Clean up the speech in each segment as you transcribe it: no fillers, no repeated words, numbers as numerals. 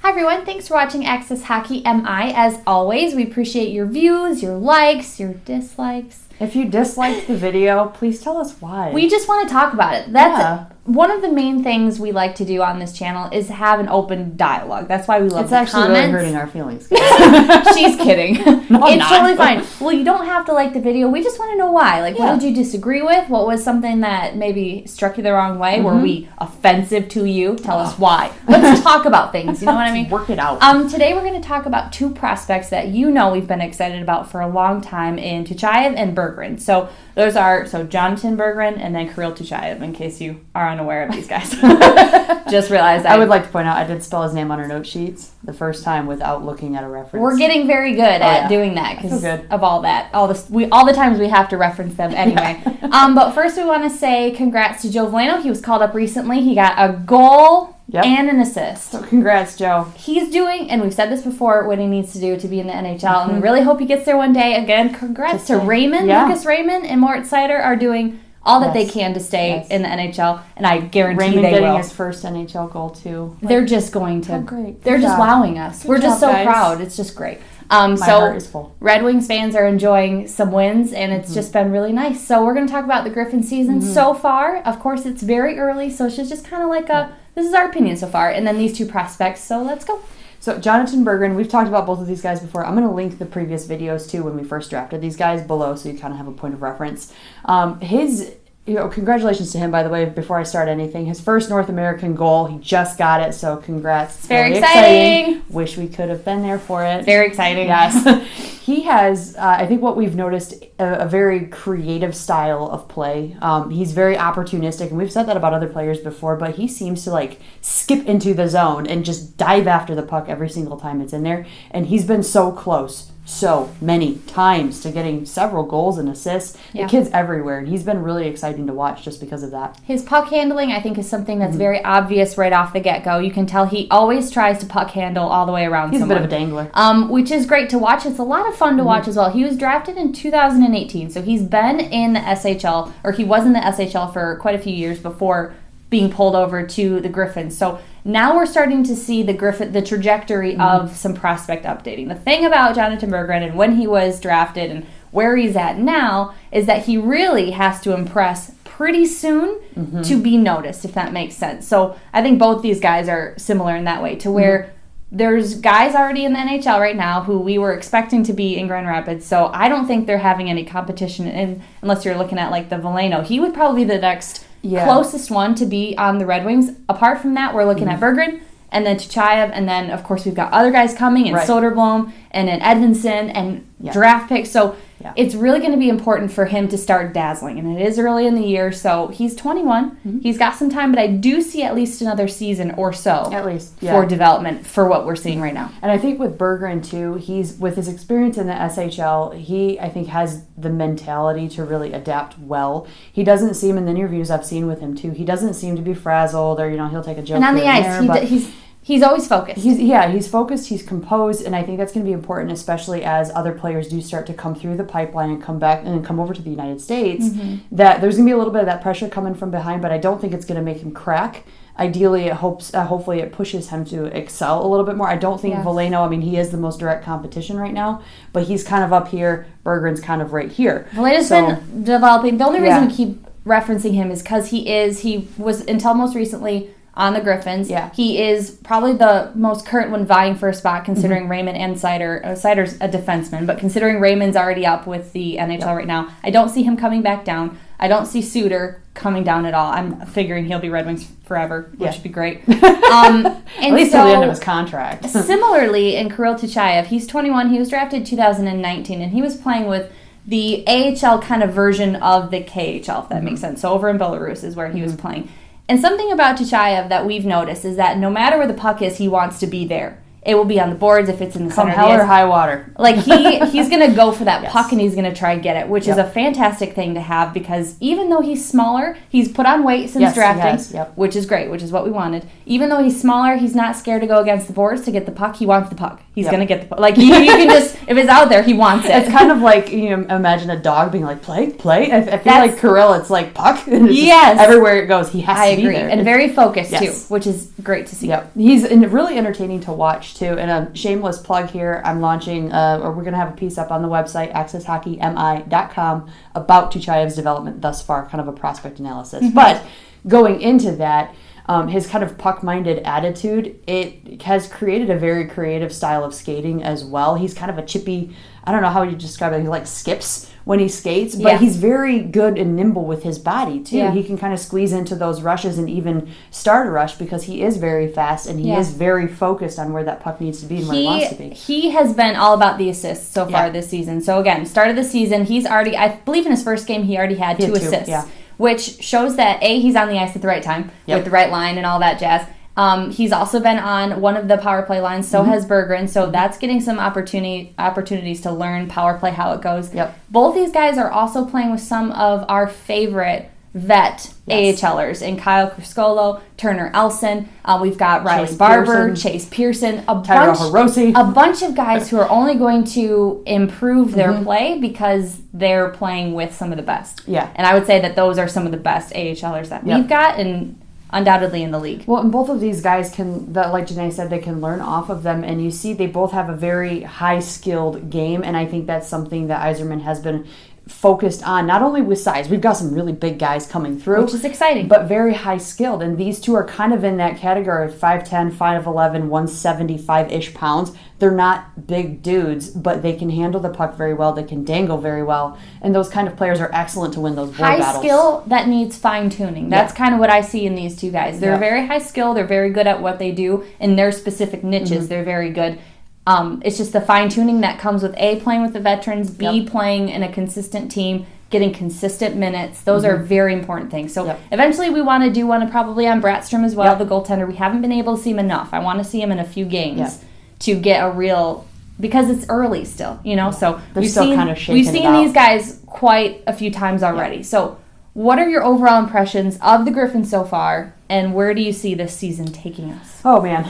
Hi everyone, thanks for watching Access Hockey MI. As always, we appreciate your views, your likes, your dislikes. If you disliked the video, please tell us why. We just want to talk about it. That's one of the main things we like to do on this channel is have an open dialogue. That's why we love the comments. It's actually really hurting our feelings. She's kidding. No, it's totally fine. Well, you don't have to like the video. We just want to know why. Like, what did you disagree with? What was something that maybe struck you the wrong way? Were we offensive to you? Tell us why. Let's talk about things. You know what I mean? Work it out. Today we're going to talk about two prospects that you know we've been excited about for a long time in Tyutyayev and Berggren. So those are Jonatan Berggren and then Kirill Tyutyayev, in case you are unaware of these guys. Just realized I would like to point out I did spell his name on our note sheets the first time without looking at a reference. We're getting very good at doing that because of all that. All the times we have to reference them anyway. But first we want to say congrats to Joe Veleno. He was called up recently. He got a goal and an assist. So congrats, Joe. He's doing, and we've said this before, what he needs to do to be in the NHL, and we really hope he gets there one day. Again, congrats to Raymond. Lucas Raymond and Moritz Seider are doing all that they can to stay in the NHL, and I guarantee Raymond they will. getting his first NHL goal, too. They're just going to. Oh, great. They're just wowing us. We're just so proud. It's just great. My heart is full. Red Wings fans are enjoying some wins, and it's just been really nice. So we're going to talk about the Griffins season so far. Of course, it's very early, so it's just kind of like this is our opinion so far. And then these two prospects, so let's go. So Jonatan Berggren, we've talked about both of these guys before. I'm going to link the previous videos, too, when we first drafted these guys below, so you kind of have a point of reference. Congratulations to him, by the way, before I start anything. His first North American goal, he just got it, so congrats. It's very exciting. Wish we could have been there for it. Very exciting. Yes. He has, I think what we've noticed, a very creative style of play. He's very opportunistic, and we've said that about other players before, but he seems to, skip into the zone and just dive after the puck every single time it's in there, and he's been so close so many times to getting several goals and assists. The kid's everywhere, and he's been really exciting to watch just because of that. His puck handling, I think, is something that's very obvious right off the get-go. You can tell he always tries to puck handle all the way around someone. He's a bit of a dangler. Which is great to watch. It's a lot of fun to watch as well. He was drafted in 2018, so he's been in the SHL, or he was in the SHL for quite a few years before being pulled over to the Griffins. So now we're starting to see the trajectory of some prospect updating. The thing about Jonatan Berggren and when he was drafted and where he's at now is that he really has to impress pretty soon to be noticed, if that makes sense. So I think both these guys are similar in that way to where there's guys already in the NHL right now who we were expecting to be in Grand Rapids, so I don't think they're having any competition unless you're looking at the Veleno. He would probably be the next closest one to be on the Red Wings. Apart from that, we're looking at Berggren and then Tyutyayev, and then of course we've got other guys coming in Soderblom and in Edvinsson and draft picks. So it's really going to be important for him to start dazzling, and it is early in the year. So he's 21. He's got some time, but I do see at least another season or so for development for what we're seeing right now. And I think with Berggren too, he's with his experience in the SHL, he I think has the mentality to really adapt well. He doesn't seem, in the interviews I've seen with him too, he doesn't seem to be frazzled or he'll take a joke. And on the ice, he's always focused. He's focused, he's composed, and I think that's going to be important, especially as other players do start to come through the pipeline and come back and come over to the United States, that there's going to be a little bit of that pressure coming from behind, but I don't think it's going to make him crack. Ideally, hopefully it pushes him to excel a little bit more. I don't think Veleno, he is the most direct competition right now, but he's kind of up here, Berggren's kind of right here. Veleno's been developing. The only reason we keep referencing him is because he was, until most recently, on the Griffins. He is probably the most current one vying for a spot, considering Raymond and Seider. Seider's a defenseman, but considering Raymond's already up with the NHL right now, I don't see him coming back down. I don't see Suter coming down at all. I'm figuring he'll be Red Wings forever, which would be great. At least till the end of his contract. Similarly, in Kirill Tyutyayev, he's 21. He was drafted 2019, and he was playing with the AHL kind of version of the KHL, if that makes sense. So over in Belarus is where he was playing. And something about Tyutyayev that we've noticed is that no matter where the puck is, he wants to be there. It will be on the boards if it's in the Come center hell of the or ice. high water. Like, he's going to go for that Yes. puck, and he's going to try and get it, which is Yep. a fantastic thing to have, because even though he's smaller, he's put on weight since Yes, he drafting, has. Yep. which is great, which is what we wanted. Even though he's smaller, he's not scared to go against the boards to get the puck. He wants the puck. He's Yep. going to get the puck. Like, you can just, if it's out there, he wants it. It's kind of like, imagine a dog being like, play. I feel That's- like Kirill, it's like puck. And it's just Yes. everywhere it goes, he has I to be agree. there. And very focused, Yes. too, which is great to see. Yep. He's really entertaining to watch, too. And a shameless plug here, I'm launching, or we're going to have a piece up on the website, accesshockeymi.com, about Tyutyayev's development thus far, kind of a prospect analysis. Mm-hmm. But going into that, his kind of puck-minded attitude, it has created a very creative style of skating as well. He's kind of a chippy, I don't know how you describe it, he like skips when he skates, but Yeah. he's very good and nimble with his body too. Yeah. He can kind of squeeze into those rushes and even start a rush because he is very fast and he Yeah. is very focused on where that puck needs to be and where he wants to be. He has been all about the assists so far Yeah. this season. So again, start of the season, he's already, I believe in his first game, he already had He had two two, assists, yeah. which shows that A, he's on the ice at the right time Yep. with the right line and all that jazz. He's also been on one of the power play lines, so has Berggren, so that's getting some opportunities to learn power play, how it goes. Yep. Both these guys are also playing with some of our favorite vet Yes. AHLers in Kyle Criscolo, Turner Elson. We've got Riley Chase Barber, Pearson, Chase Pearson, Tyro Hirose. a bunch of guys who are only going to improve their play because they're playing with some of the best. Yeah. And I would say that those are some of the best AHLers that Yep. we've got, and undoubtedly in the league. Well, and both of these guys can, like Janae said, they can learn off of them. And you see they both have a very high-skilled game. And I think that's something that Yzerman has been focused on, not only with size. We've got some really big guys coming through. Which is exciting. But very high-skilled. And these two are kind of in that category of 5'10", 5'11", 175-ish pounds. They're not big dudes, but they can handle the puck very well. They can dangle very well. And those kind of players are excellent to win those board High battles. skill that needs fine-tuning. That's kind of what I see in these two guys. They're Yeah. very high skill. They're very good at what they do in their specific niches. They're very good. It's just the fine-tuning that comes with A, playing with the veterans, B, Yep. playing in a consistent team, getting consistent minutes. Those are very important things. So Yep. eventually we want to do one probably on Bratstrom as well, Yep. the goaltender. We haven't been able to see him enough. I want to see him in a few games Yep. to get a real... Because it's early still, so They're we've still seen, kinda shaking we've it seen out. these guys quite a few times already. So what are your overall impressions of the Griffins so far, and where do you see this season taking us? Oh, man.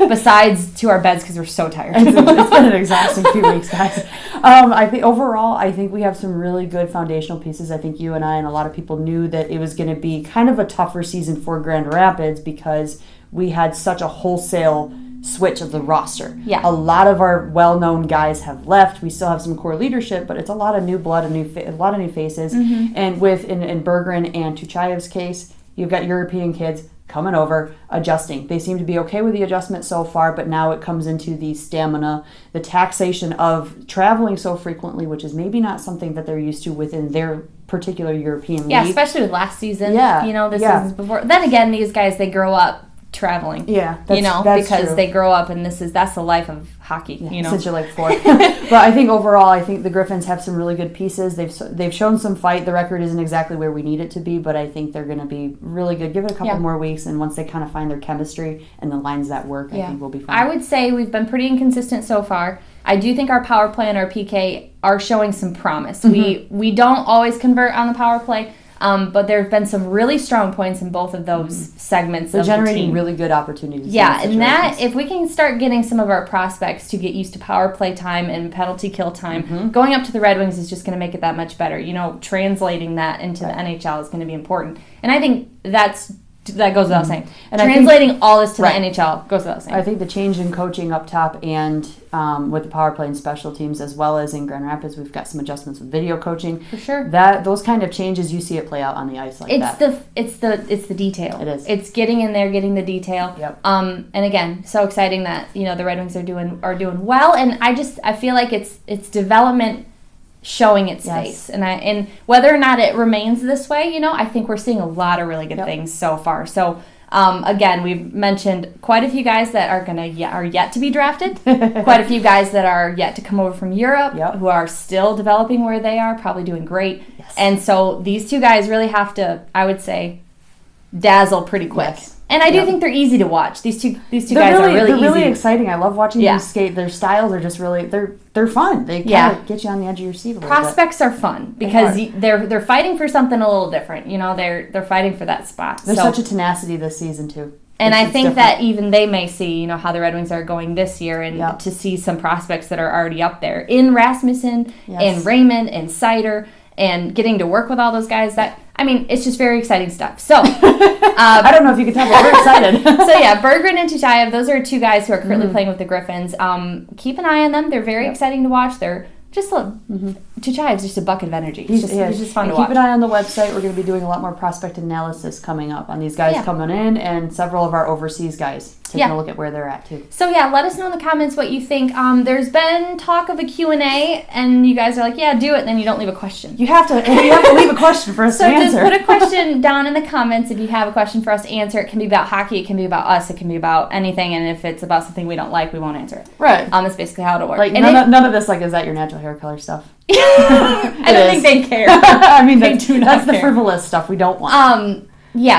Besides to our beds because we're so tired. It's been an exhausting few weeks, guys. I think overall, I think we have some really good foundational pieces. I think you and I and a lot of people knew that it was going to be kind of a tougher season for Grand Rapids because we had such a wholesale switch of the roster. Yeah. A lot of our well-known guys have left. We still have some core leadership, but it's a lot of new blood, a lot of new faces. And with in Berggren and Tyutyayev's case, you've got European kids coming over, adjusting. They seem to be okay with the adjustment so far, but now it comes into the stamina, the taxation of traveling so frequently, which is maybe not something that they're used to within their particular European league. Yeah, especially with last season. Yeah, The yeah. seasons before. Then again, these guys, they grow up traveling. Yeah, Because true. they grow up and that's the life of hockey, Since you're like 4. But I think overall, I think the Griffins have some really good pieces. They've shown some fight. The record isn't exactly where we need it to be, but I think they're going to be really good. Give it a couple more weeks, and once they kind of find their chemistry and the lines that work, I think we'll be fine. I would say we've been pretty inconsistent so far. I do think our power play and our PK are showing some promise. We don't always convert on the power play, but there have been some really strong points in both of those segments They're of the generating team. really good opportunities. Yeah, in and that, situations. if we can start getting some of our prospects to get used to power play time and penalty kill time, going up to the Red Wings is just going to make it that much better. Translating that into the NHL is going to be important. And I think that goes without saying. And I think- Translating all this to Right. the NHL goes without saying. I think the change in coaching up top and with the power play and special teams, as well as in Grand Rapids, we've got some adjustments with video coaching. For sure. Those kind of changes, you see it play out on the ice like that. It's the detail. It is. It's getting in there, getting the detail. Yep. And again, so exciting that the Red Wings are doing well, and I feel like it's development showing its Yes. face, and whether or not it remains this way, I think we're seeing a lot of really good things so far. So. Again, we've mentioned quite a few guys that are yet to be drafted. Quite a few guys that are yet to come over from Europe, who are still developing where they are, probably doing great. Yes. And so these two guys really have to, I would say, dazzle pretty quick. Yes. And I do think they're easy to watch. These two guys are really easy. They're really exciting. I love watching them skate. Their styles are just really they're fun. They kind of get you on the edge of your seat a little Prospects are fun because they're fighting for something a little different. You know, they're fighting for that spot. There's such a tenacity this season too. And I think that even they may see, you know, how the Red Wings are going this year and to see some prospects that are already up there in Rasmussen, in Raymond, in Sider, and getting to work with all those guys. It's just very exciting stuff. So, I don't know if you can tell, but we're excited. So, Berggren and Tyutyayev, those are two guys who are currently playing with the Griffins. Keep an eye on them. They're very exciting to watch. They're just Tyutyayev's just a bucket of energy. He's just fun to watch. Keep an eye on the website. We're going to be doing a lot more prospect analysis coming up on these guys coming in, and several of our overseas guys taking a look at where they're at too. So let us know in the comments what you think. There's been talk of a Q&A, and you guys are like, yeah, do it, and then you don't leave a question. You have to leave a question for us to answer. So just put a question down in the comments if you have a question for us to answer. It can be about hockey, it can be about us, it can be about anything, and if it's about something we don't like, we won't answer it. Right. That's basically how it'll work. Like none of this is that your natural hair color stuff? I don't think they care. That's the frivolous stuff we don't want.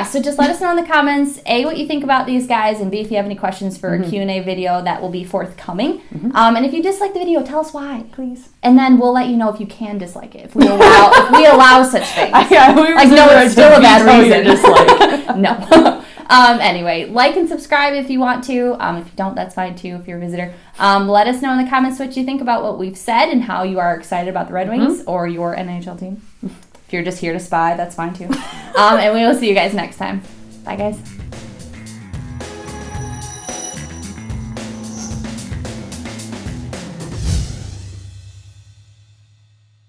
So just let us know in the comments, A, what you think about these guys, and B, if you have any questions for a Q&A video that will be forthcoming. And if you dislike the video, tell us why, please. And then we'll let you know if you can dislike it, if we allow such things. It's still a bad reason. Dislike. No. Anyway, like and subscribe if you want to. If you don't, that's fine too if you're a visitor. Let us know in the comments what you think about what we've said and how you are excited about the Red Wings or your NHL team. If you're just here to spy, that's fine too. And we will see you guys next time. Bye, guys.